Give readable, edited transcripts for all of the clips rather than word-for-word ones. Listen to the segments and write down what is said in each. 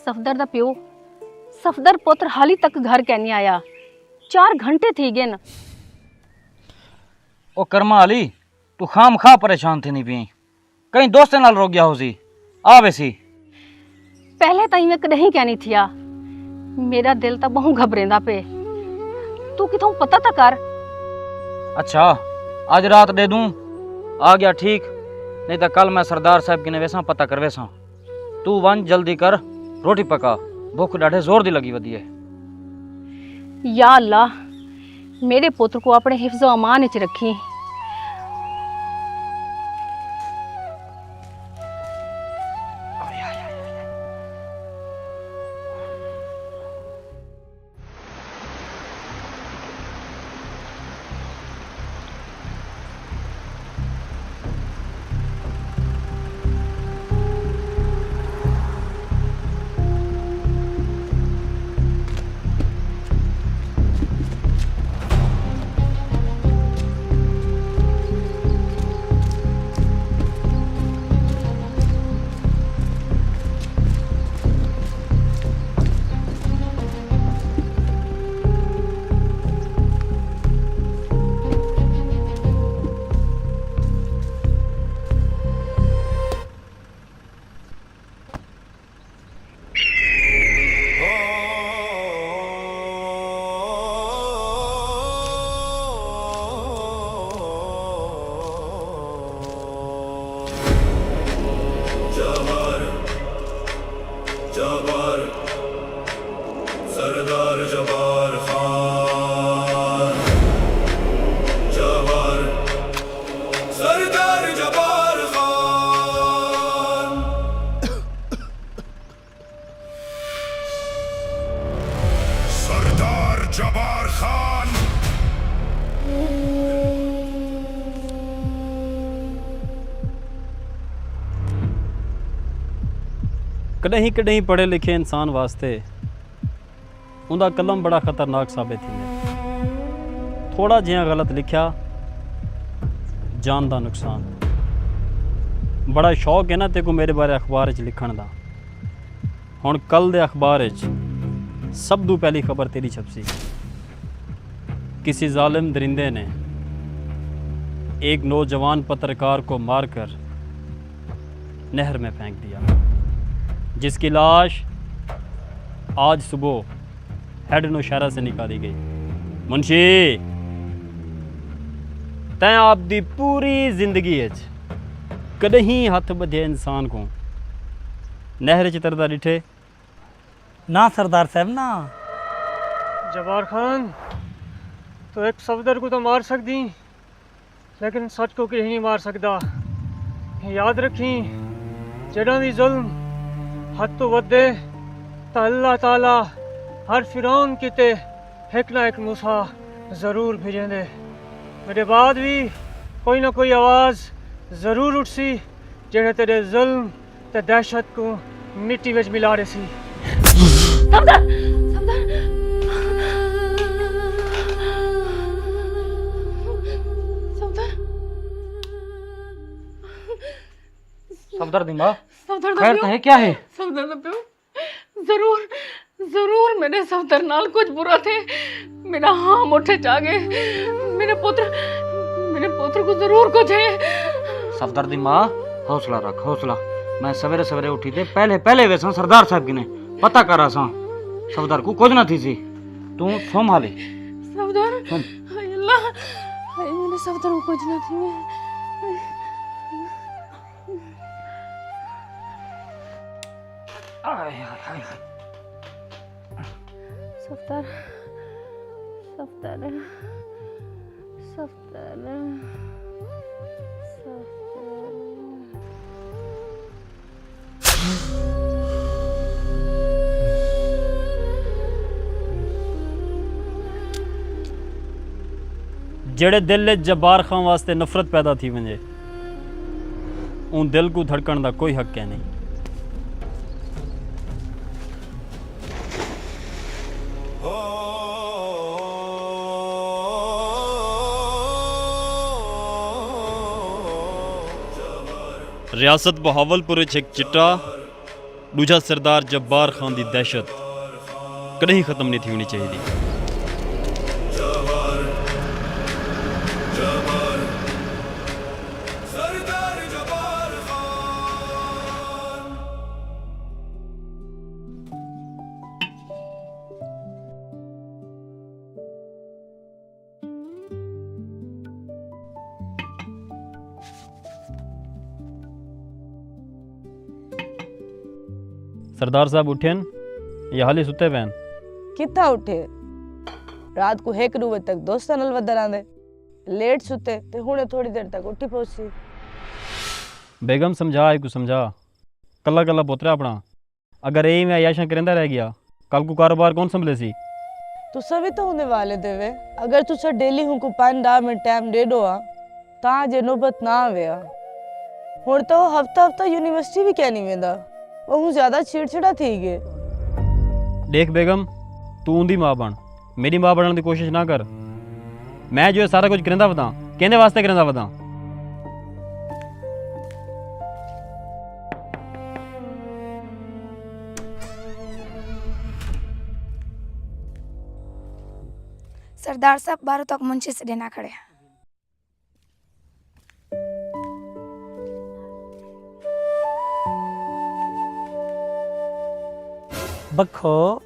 सफदर दा प्यो सफदर पुत्र हाली तक घर कैनी आया। 4 घंटे थी गए न। ओ कर्मा अली तू खाम खा परेशान थी नहीं पी कहीं दोस्त नाल रो गया हो सी आ वैसी पहले तो मैं कदे कहनी थिया मेरा दिल तो बहु घबरेंदा पे तू किथों पता तो कर। अच्छा आज रात दे दूं आ गया ठीक नहीं तो कल मैं सरदार साहब की ने वैसा पता कर वैसा तू वन जल्दी कर रोटी पका भूख डाढ़े जोर दी लगी वधी है। या अल्लाह मेरे पुत्र को अपने हिफ्ज़ो अमान विच रखी। कॾहिं कॾहिं पढ़े लिखे इंसान वास्ते उनका कलम बड़ा खतरनाक साबित थींदे। थोड़ा जिहा गलत लिखा जान का नुकसान। बड़ा शौक है ना तेको मेरे बारे अखबार च लिखण दा। हुण कल दे अखबार च सब तो पहली खबर तेरी छपसी। किसी जालिम दरिंदे ने एक नौजवान पत्रकार को मारकर नहर में फेंक दिया, जिसकी लाश आज सुबह हेड नौशहरा से निकाली गई। मुंशी तैं आपकी पूरी जिंदगी कदहीं हथ बधे इंसान को नहर च तरदा डिठे? ना सरदार साहब ना। जबार खान तो एक सफदर को तो मार सकती लेकिन सच को कहीं नहीं मार सकता। याद रखी जड़ा भी जुल्म हद तो वधे तो अल्लाह ताला हर फिरौन किते एक ना एक मूसा जरूर भेजेंदे। मेरे बाद भी कोई ना कोई आवाज़ जरूर उठसी जेड़े तेरे जुल्म ते दहशत को मिट्टी विच मिला रही सी। सफदर सफदर सफदर दिमा सफदर खैर तो है क्या है? सफदर दा प्यो जरूर जरूर मेरे सफदर नाल कुछ बुरा थे। मेरा हाँ मुठे चा गए। मेरे पुत्र को जरूर कुछ है। सफदर दी माँ हौसला रख हौसला। मैं सवेरे सवेरे उठी थे पहले पहले वैसा सरदार साहब की ने पता करा सा सफदर को कुछ ना थी सी तू संभाले। सफदर हाय अल्लाह हाय मेरे सफदर को कुछ ना थी। सफदर सफदर सफदर जेड़े दिल जब्बार खां वास्ते नफरत पैदा थी वजे उन दिल को धड़कण का कोई हक है नहीं। रियासत बहावलपुर एक चिट्टा दूजा सरदार जब्बार खान की दहशत कहीं ख़त्म नहीं थी होनी चाहिए। सरदार साहब उठेन या हाली सुते पैन? किथा उठे? रात को 1 बजे तक दोस्तां नाल वधर आंदे, लेट सुते ते हुणे थोड़ी देर तक उठी पहुंची। बेगम समझा आई को समझा, कला कला पुत्र अपना, अगर यही मैं अयाशा करेंदा रह गया कल को कारोबार कौन संभले सी? तुसा भी तो होने वाले देवे, अगर तुसा डेली हुनको 5-10 मिनट टाइम दे दो तां जे नौबत ना आवेया। हुण तो हफ्ता हफ्ता यूनिवर्सिटी भी क्या नहीं वेंदा, वो ज्यादा चिड़चिड़ा थी गए। देख बेगम, तू उंदी मां बन, मेरी मां बनने की कोशिश ना कर। मैं जो है सारा कुछ करेंदा वदा, कहने वास्ते करेंदा वदा। सरदार साहब 12 तक मुंशी से देना खड़े। बखो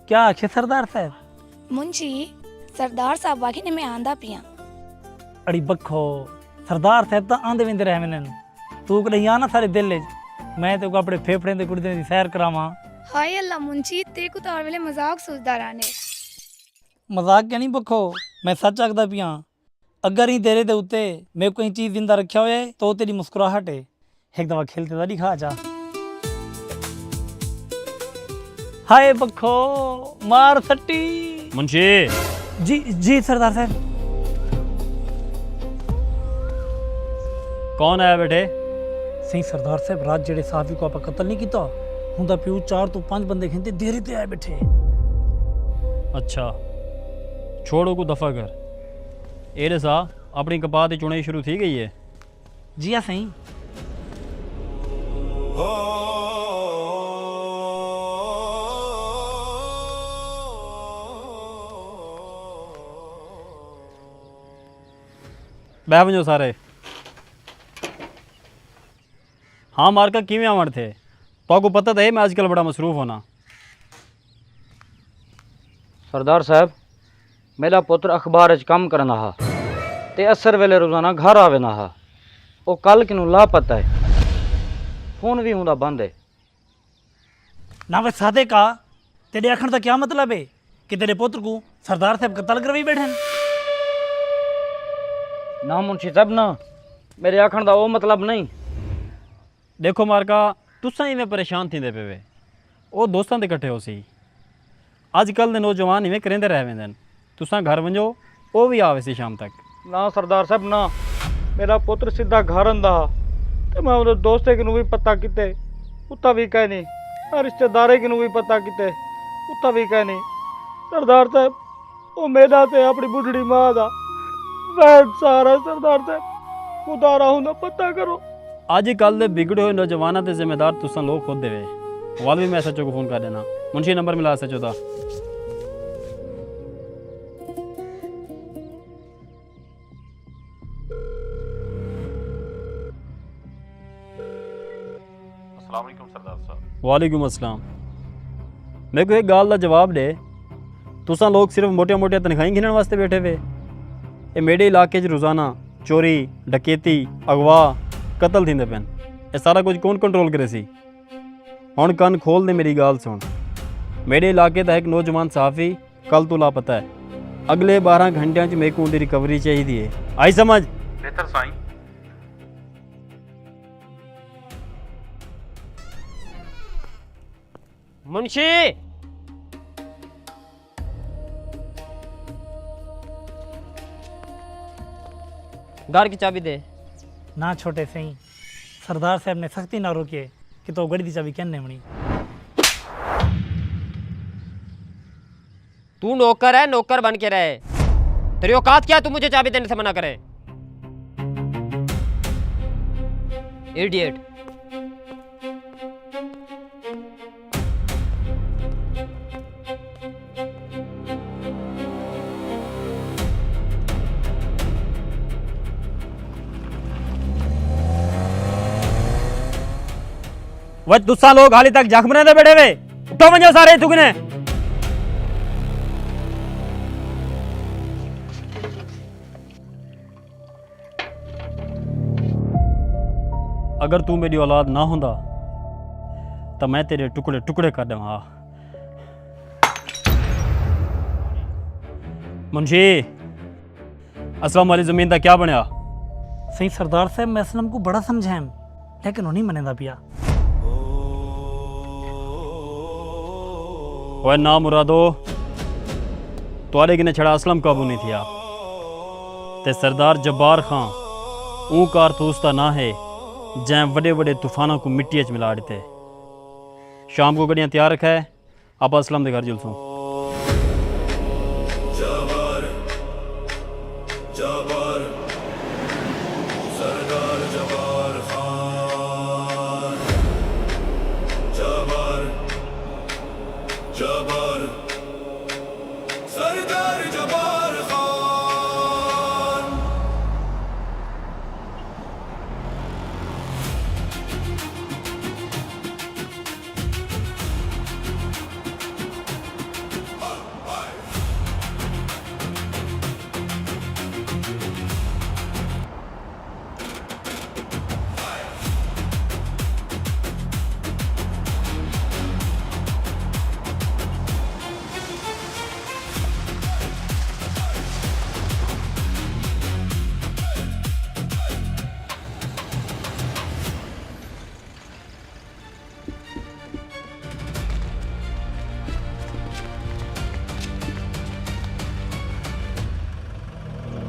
क्या आखे सरदार साहब? मुंशी सरदार साहब वाकई ने मैं आंदा पिया। अड़ी बखो सरदार साहब तो आंदे विंदे रह मैंने, तू कहीं आना सारे दिल च, मैं तो अपने फेफड़े दे गुर्दे दी सैर करावां। हाय अल्लाह मुंशी ते को तो और वेले मजाक सोचदा रहने। मजाक क्या नहीं बखो, मैं सच आखदा पिया। अगर ही तेरे दे उत्ते मैं कोई चीज जिंदा रखा होए तो तेरी मुस्कुराहट है, एक दफा खेलते तो दिखा जा। हाय बखो मार सट्टी। मुंशी जी सरदार साहब। कौन आया बेटे? सही सरदार साहब, रात जेड़े साफी को आप कत्ल नहीं किया हुंदा पियो 4 तो 5 बंदे खेंते देरी ते आए बैठे। अच्छा छोड़ो को दफा कर। एरे सा अपनी कपात की चुनाई शुरू थी गई है? जी हाँ सही। बह वजो सारे। हाँ मार्का किवें आवण थे? तो को पता तो है मैं आजकल बड़ा मसरूफ होना। सरदार साहब, मेरा पुत्र अखबार च काम करना हा ते असर वेले रोजाना घर आवे ना हा। वो कल किनू लापता है, फोन भी हुंदा बंद है। ना वे सादे का तेरे आखण का क्या मतलब है कि तेरे पुत्र को सरदार साहब कत्ल करवाई बैठे? ना मुंशी साहब ना, मेरे आखण का वो मतलब नहीं। देखो मार्का तुसा इवें परेशान थींदे पे वे, वो दोस्तां दे इकट्ठे हो सी। अजकल दे नौजवान इवें करेंदे रह वेंदे। तुसा घर वंजो, वो भी आवे सी शाम तक। ना सरदार साहब ना, मेरा पुत्र सीधा घर आंदा ते मैं उहदे दोस्ते किनू भी पता किते उत्ता भी कह नहीं, रिश्तेदारे किनू भी पता किते उत्ता भी कह नहीं। सरदार साहब वो मेरा ते अपनी बुढ़ड़ी मां दा वैद सारा। सरदार साहब खुदा राहू ना पता करो। अजकल दे बिगड़े हुए नौजवानों के जिम्मेदार तुसा लोग खुद देवे। वाल भी मैं सचो को फोन कर देना। मुंशी नंबर मिला सचो दा। वालेकुम अस्सलाम। मेरे को एक गाल का जवाब दे, तुसा लोग सिर्फ मोटिया मोटिया तनखाही गिनने वास्ते बैठे हुए? ये मेरे इलाके च रोज़ाना चोरी डकैती अगवा कतल थींदे पैन, ये सारा कुछ कौन कंट्रोल करे सी? हुण कन खोल दे मेरी गाल सुन। मेरे इलाके का एक नौजवान सहाफ़ी कल तो लापता है। अगले 12 घंटिया मेरे को उनकी रिकवरी चाहिए है। आई समझ? बेहतर साईं। मुंशी घर की चाबी दे। ना छोटे सही, सरदार साहब ने सख्ती ना रोके कि तो गड़ी दी चाबी कहने मनी। तू नौकर है, नौकर बन के रहे। तेरी औकात क्या है तू मुझे चाबी देने से मना करे? इडियट। वह तुसा लोग हाली तक जख्म दे बैठे वे उठो वंजो सारे तुगने अगर तू मेरी औलाद ना होंदा तो मैं तेरे टुकड़े टुकड़े कर देवा। मुंशी असलम वाली जमीन का क्या बनया? सही सरदार साहब मैं असलम को बड़ा समझाएं लेकिन उन्हीं मनेदा पिया। वह ना मुरादो तुआरे किने छड़ा असलम काबू नहीं थिया ते सरदार जब्बार खां ऊ कारतूस ता ना है जै बड़े बड़े तूफानों को मिट्टी च मिला देते। शाम को गड्डियां तैयार रखा है आप असलम के घर जुलसूं।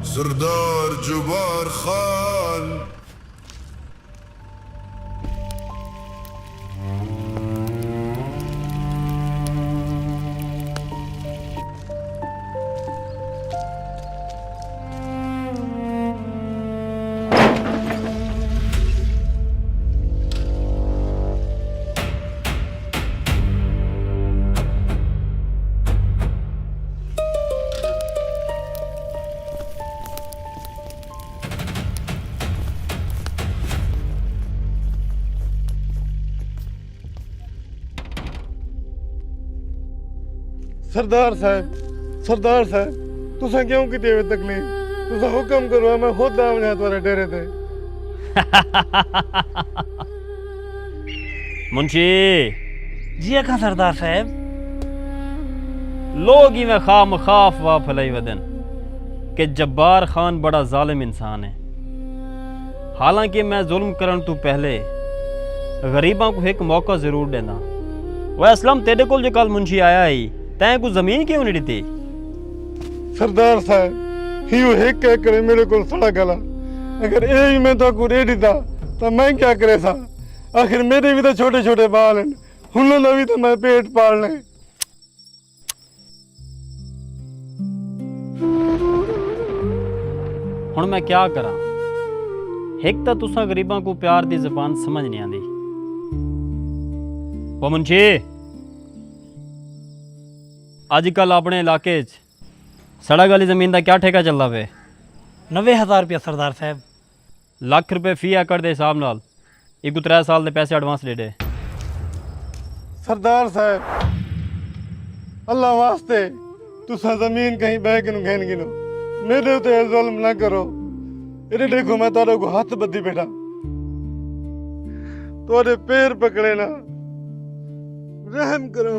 सरदार जुबार खान सरदार साहब तुसा क्यों की तकलीफ तुसा हुक्म करो मैं खुद आऊंगा तुम्हारे डेरे ते। मुंशी जी अखा सरदार साहब लोग ही में खाम खाफ वाह फलाई वदन कि जब्बार खान बड़ा जालिम इंसान है। हालांकि मैं जुल्म करन तू पहले गरीबां को एक मौका जरूर देना। वह असलम तेरे को जो कल मुंशी आया ही तैं को जमीन क्यों नहीं दी? सरदार साहब हियो एक करे मेरे को सड़ा गला अगर यही मैं तो को दे दीता तो मैं क्या करे सा। आखिर मेरे भी तो छोटे छोटे बाल हैं हुन भी तो मैं पेट पालने। हुन मैं क्या करा? एक तो तुसा गरीबां को प्यार दी जबान समझ नहीं आती। वो मुंशी अजकल अपने इलाके सड़क वाली जमीन का क्या ठेका चलता पे? 90,000 रुपया सरदार साहब। लाख रुपए फी एकड़ के हिसाब नाल एक 3 साल के पैसे एडवांस दे दे। सरदार साहब अल्लाह वास्ते तुसा जमीन कहीं बह के घेन गिनो मेरे उते जुल्म ना करो। इधर देखो मैं तारे को हाथ बद्दी बैठा तोरे पैर पकड़े ना रहम करो।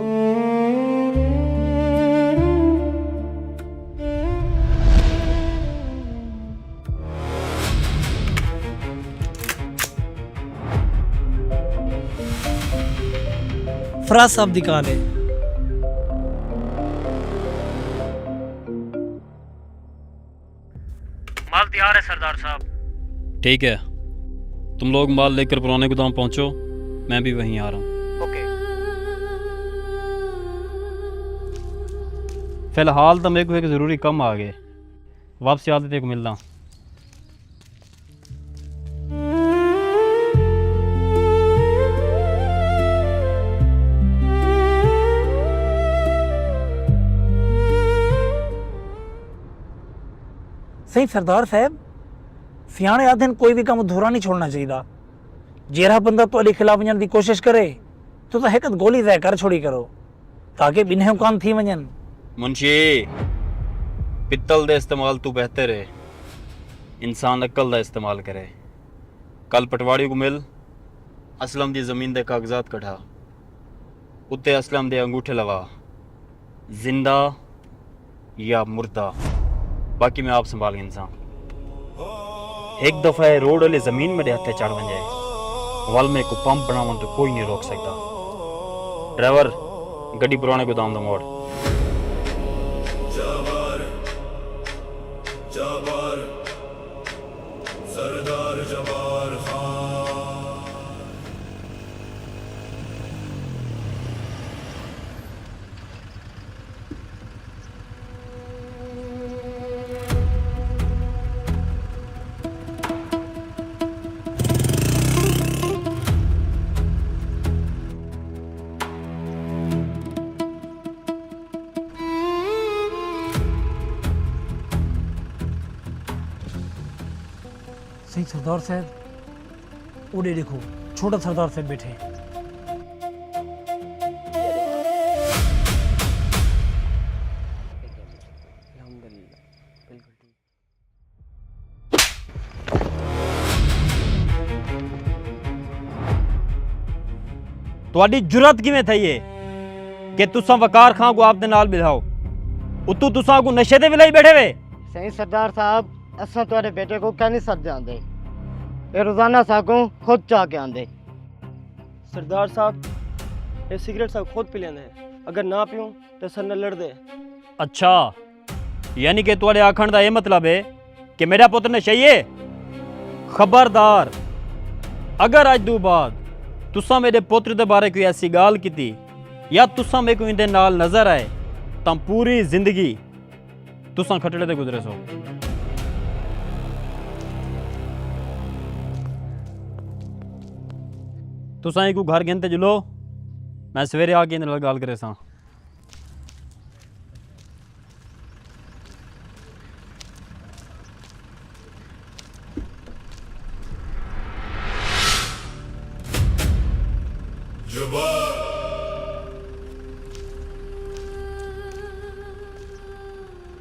फराज साहब दी कॉल है। माल तैयार है सरदार साहब। ठीक है तुम लोग माल लेकर पुराने गोदाम पहुंचो मैं भी वहीं आ रहा हूँ। ओके। फिलहाल तो मेरे को एक ज़रूरी काम आ गए वापसी आते तेरे को मिलना। सही सरदार साहब सियाने आदि कोई भी काम अधूरा नहीं छोड़ना चाहिए। जेड़ा बंदा ਤੁਹਾਡੇ खिलाफ वञण ਦੀ कोशिश करे तो हिक गोली तय कर छोड़ी करो ताकि बिन्हें कान थी वञन। मुंशी पित्तल दे इस्तेमाल तू बेहतर है, इंसान अक्ल दा इस्तेमाल करे। कल पटवाड़ी को मिल, असलम दी जमीन दे कागजात कढ़ा, उत्ते असलम दे अंगूठे लगा, जिंदा या मुर्दा, बाकी मैं आप संभाल इंसान। एक दफा ये रोड वाले जमीन में हथे चढ़ वन जाए, वल में को पंप बनावन तो कोई नहीं रोक सकता। ड्राइवर गड्डी पुराने गोदाम दा मोड़। सही सरदार साहब, उड़े देखो छोटा सरदार साहब बैठे हैं। ਤੁਹਾਡੀ ਜੁਰਤ ਕਿਵੇਂ ਥਈ ਏ ਕਿ ਤੁਸੀਂ ਵਕਾਰ ਖਾਂ ਕੋ ਆਪਦੇ ਨਾਲ ਬਿਠਾਓ, ਉਤੋਂ ਤੁਸੀਂ ਕੋ ਨਸ਼ੇ ਦੇ ਵਿਲਾਈ ਬੈਠੇ ਵੇ। सही सरदार साहब, असा तुम्हारे बेटे को कह नहीं सकते आंदे, ये रोजाना सागों खुद चाह के आंदे। सरदार साहब ये सिगरेट साहब खुद पी लेंदे, अगर ना पियूं तो सर न लड़ दे। अच्छा, यानी कि तुम्हारे आखण का यह मतलब है कि मेरा पुत्र नशई है। खबरदार, अगर अज दो बाद तुसा मेरे पुत्र के बारे कोई ऐसी गाल की या तुसा मेरे को इनके नाल नजर आए तो पूरी जिंदगी तुसा खटड़े ते गुजरे सो। तुसा एक घर गिनते जुलो, मैं सवेरे आके इन्हें नाल गाल करे सा।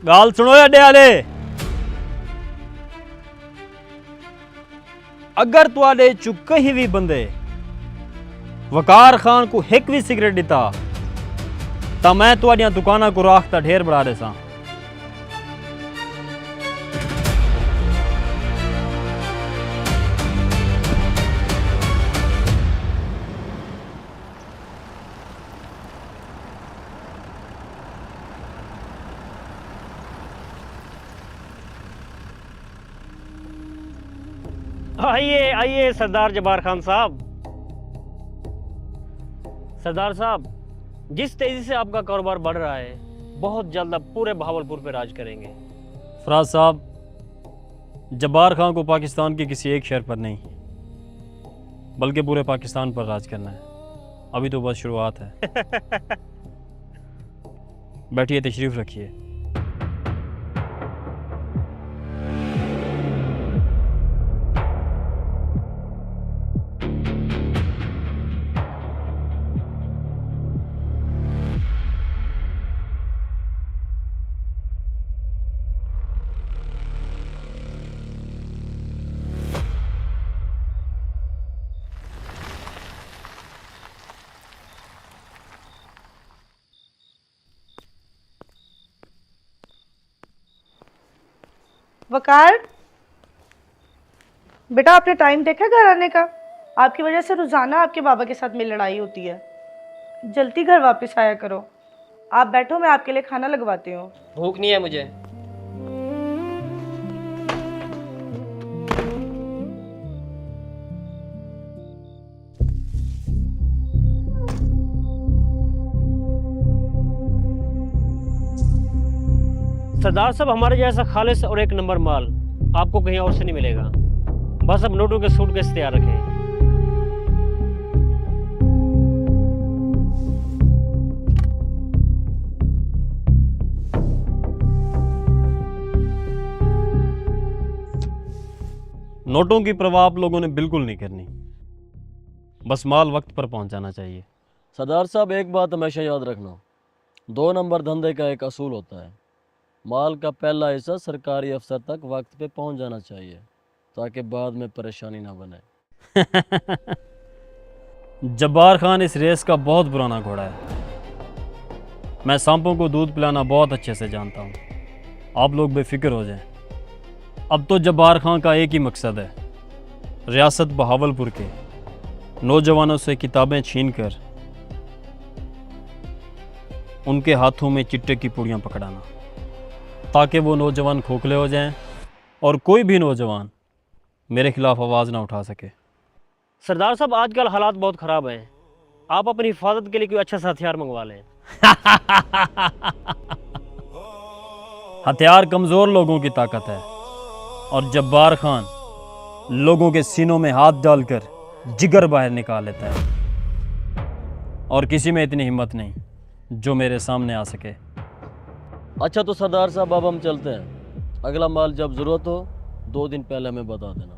गाल सुनो अड्डे वाले, अगर तुआडे चु कहीं भी बंदे वकार खान को एक भी सिगरेट दिता तो मैं तुआडियां दुकाना को राख दा ढेर बढ़ा देसा। आइए आइए सरदार जबार खान साहब। सरदार साहब, जिस तेजी से आपका कारोबार बढ़ रहा है, बहुत जल्द आप पूरे बहावलपुर पे राज करेंगे। फराज साहब, जब्बार खान को पाकिस्तान के किसी एक शहर पर नहीं बल्कि पूरे पाकिस्तान पर राज करना है। अभी तो बस शुरुआत है। बैठिए, तशरीफ रखिए। वकार, बेटा आपने टाइम देखा घर आने का? आपकी वजह से रोजाना आपके बाबा के साथ मेरी लड़ाई होती है। जल्दी घर वापस आया करो। आप बैठो, मैं आपके लिए खाना लगवाती हूँ। भूख नहीं है मुझे। सरदार साहब, हमारे जैसा खालिस और एक नंबर माल आपको कहीं और से नहीं मिलेगा। बस अब नोटों के सूटकेस तैयार रखें। नोटों की परवाह आप लोगों ने बिल्कुल नहीं करनी। बस माल वक्त पर पहुंच जाना चाहिए। सरदार साहब एक बात हमेशा याद रखना, 2 नंबर धंधे का एक असूल होता है, माल का पहला हिस्सा सरकारी अफसर तक वक्त पे पहुंच जाना चाहिए ताकि बाद में परेशानी ना बने। जब्बार खान इस रेस का बहुत पुराना घोड़ा है। मैं सांपों को दूध पिलाना बहुत अच्छे से जानता हूँ। आप लोग बेफिक्र हो जाएं। अब तो जब्बार खान का एक ही मकसद है, रियासत बहावलपुर के नौजवानों से किताबें छीनकर उनके हाथों में चिट्टे की पुड़ियाँ पकड़ाना, ताकि वो नौजवान खोखले हो जाएं और कोई भी नौजवान मेरे खिलाफ आवाज़ ना उठा सके। सरदार साहब आजकल हालात बहुत ख़राब हैं, आप अपनी हिफाजत के लिए कोई अच्छा सा हथियार मंगवा लें। हथियार कमज़ोर लोगों की ताकत है और जब्बार खान लोगों के सीनों में हाथ डालकर जिगर बाहर निकाल लेता है, और किसी में इतनी हिम्मत नहीं जो मेरे सामने आ सके। अच्छा तो सरदार साहब अब हम चलते हैं, अगला माल जब ज़रूरत हो 2 दिन पहले हमें बता देना।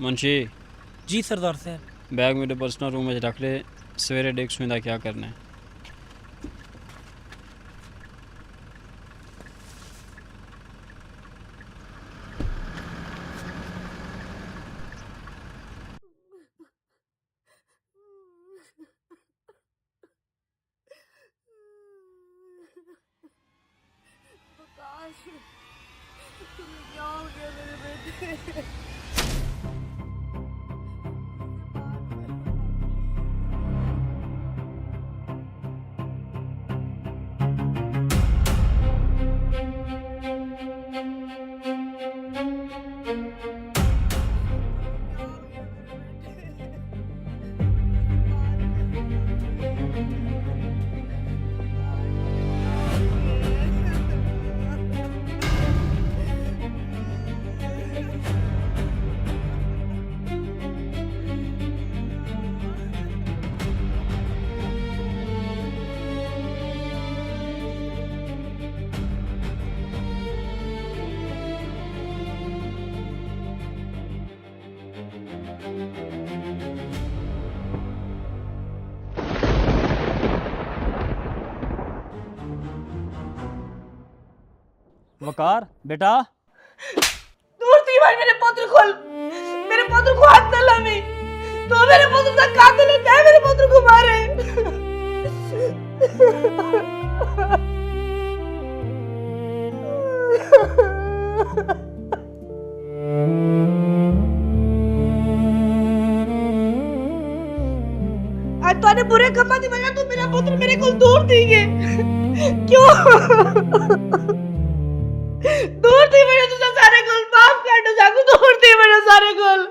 मुंशी जी सरदार साहब। बैग मेरे पर्सनल रूम में रख ले, सवेरे डेस्क में क्या करना है। वकार बेटा, दूर थी भाई मेरे पुत्र को हाथ न लानी, तो मेरे पुत्र का कातिल है, क्या मेरे पुत्र को मारे। आज तूने बुरे कमा दी वजह तू मेरा पुत्र मेरे को दूर थी गए, क्यों दूर थी मेरे तुझे सारे गुल माफ कर दो, जागू दूर थी मेरे सारे गुल।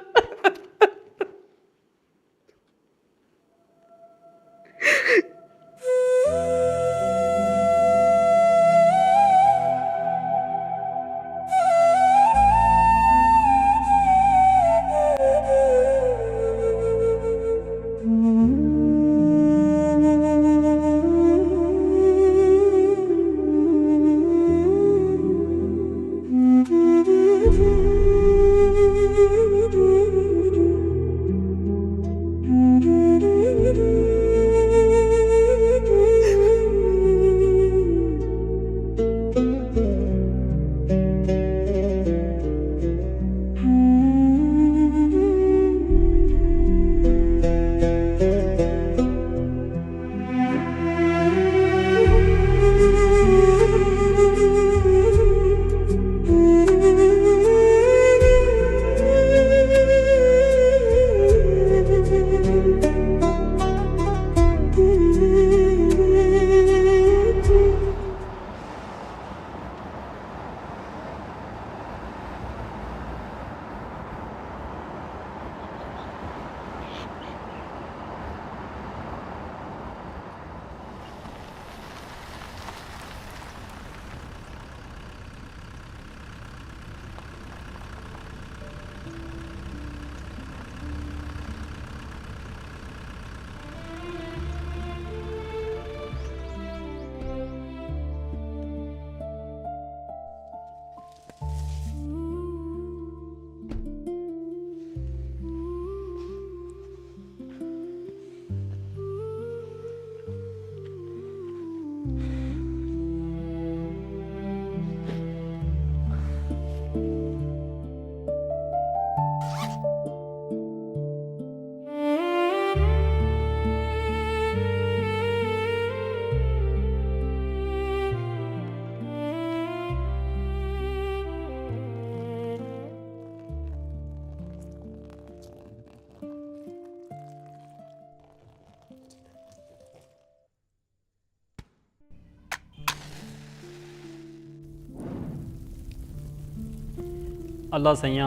अल्लाह सैयां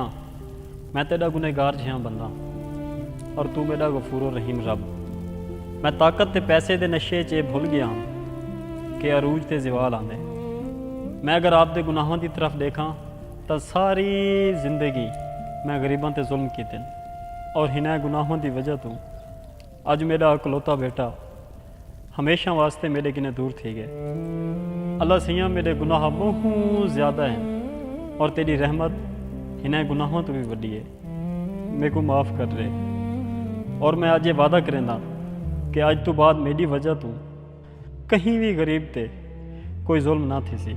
मैं तेरा गुनहगार जिहा बंदा और तू मेरा गफूर रहीम रब। मैं ताकत ते पैसे दे नशे च भुल गया कि अरूज ते ज़वाल आंदे। मैं अगर आप दे गुनाहों की तरफ देखा तो सारी जिंदगी मैं गरीबों ते जुल्म कीते और हिना गुनाहों की वजह तो अज मेरा इकलौता बेटा हमेशा वास्ते मेरे किने दूर थी गए। अल्लाह सैयां मेरे गुनाह बहुत ज़्यादा हैं और तेरी रहमत इन्हें गुनाहों तो भी वड्डी है। मेरे को माफ़ कर रहे और मैं अज ये वादा करेंदा कि अज तो बाद मेरी वजह तो कहीं भी गरीब ते कोई जुल्म ना थी सी।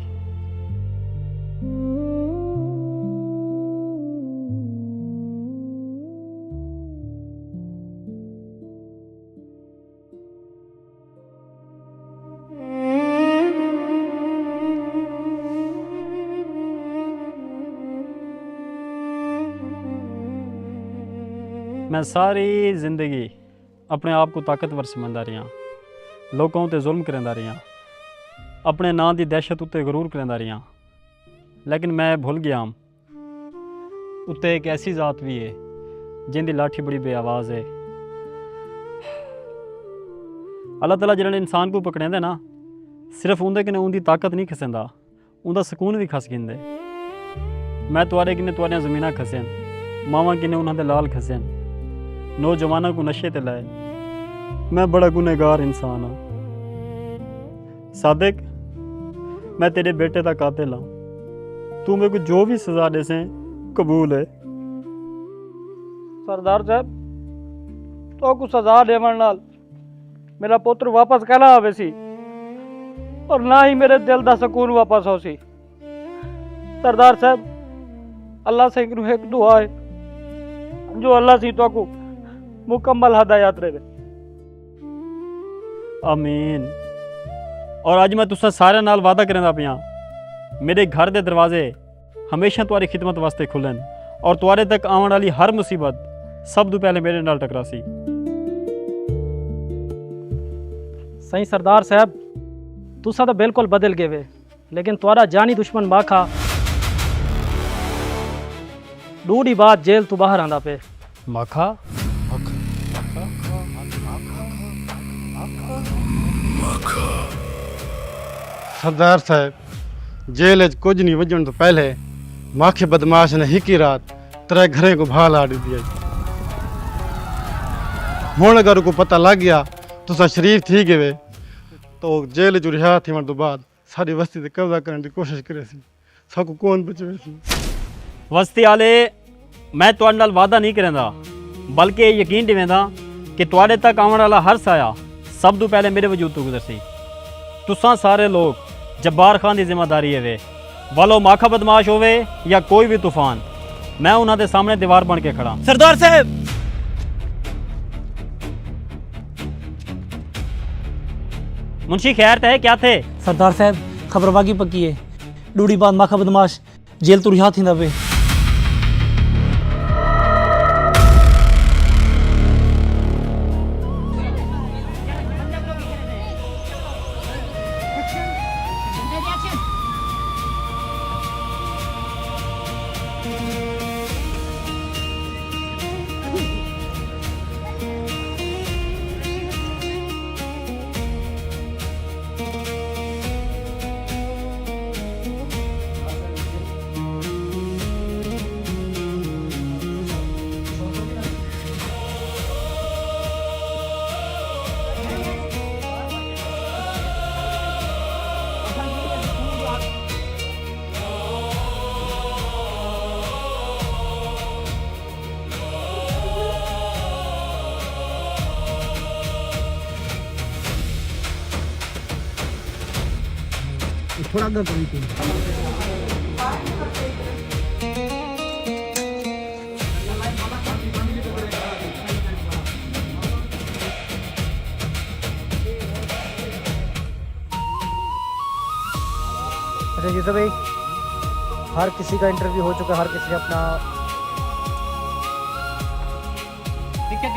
मैं सारी जिंदगी अपने आप को ताकतवर समझदा रहा, लोगों ते जुल्म करदा रहा, अपने नां की दहशत उत्ते गरूर करदा रहा, लेकिन मैं भुल गया उत्ते एक ऐसी जात भी है जिंदी लाठी बड़ी बेआवाज़ है। अल्लाह ताला जिहड़े इंसान को पकड़ेंदे ना सिर्फ उंदे कन्नै उंदी ताकत नहीं खसेंदा, उंदा सुकून भी खस गिंदे। मैं तुआरे किन्ने तुआरियां ज़मीनां खसेन, मावां किन्ने उन्हां दे लाल खसेन, नौजवानों को नशे ते लाए। मैं बड़ा गुनहगार इंसान हाँ सादिक, मैं तेरे बेटे का कातिल हाँ। तू मेरे को जो भी सजा दे से कबूल है। सरदार साहब तो को सजा देवन नाल मेरा पुत्र वापस कहना आवे सी और ना ही मेरे दिल दा सुकून वापस हो सी। सरदार साहब अल्लाह से एक दुआ है जो अल्लाह सी तो को मुकम्मल हदायत रहे। आमीन। और अज मैं तुसा सारे नाल वादा करदा पिया मेरे घर दे दरवाजे हमेशा तुम्हारी खिदमत वास्ते खुलन और तुम्हारे तक आने वाली हर मुसीबत सब तो पहले मेरे नाल टकरासी। सही सरदार साहब तुसा तो बिल्कुल बदल गए वे, लेकिन तुम्हारा जानी दुश्मन माखा दूरी बात जेल तो बाहर आंदा पे। माखा सरदार साहब जेल कुछ नहीं वजन तो पहले माखे बदमाश ने हिकी रात तेरे घरे को भाल आड़ दिया। हुण अगर को पता लग गया तुसा शरीफ थी गए तो जेल जो रिहा थी तो बाद सारी बस्ती ते कब्जा करने की कोशिश करे सी, सबको कौन बचवे सी। बस्ती आले मैं तुहाडे नाल वादा नहीं करदा बल्कि यकीन दिवेंदा कि तुहाडे तक आने वाला हर साया सब तो पहले मेरे वजूद तो गुजरसी। तुसां सारे लोग जब्बार खान की जिम्मेदारी है वे वालो माखा बदमाश होवे या कोई भी तूफान, मैं उन्हां दे सामने दीवार बन के खड़ा। सरदार साहब मुंशी खैर है क्या थे? सरदार साहब खबर बाकी पक्की है, डूडी बाद माखा बदमाश जेल तो रिहा थींदा पे। थोड़ा आगे करी थी। अच्छा यूसुफ भाई, हर किसी का इंटरव्यू हो चुका, हर किसी ने अपना ठीक है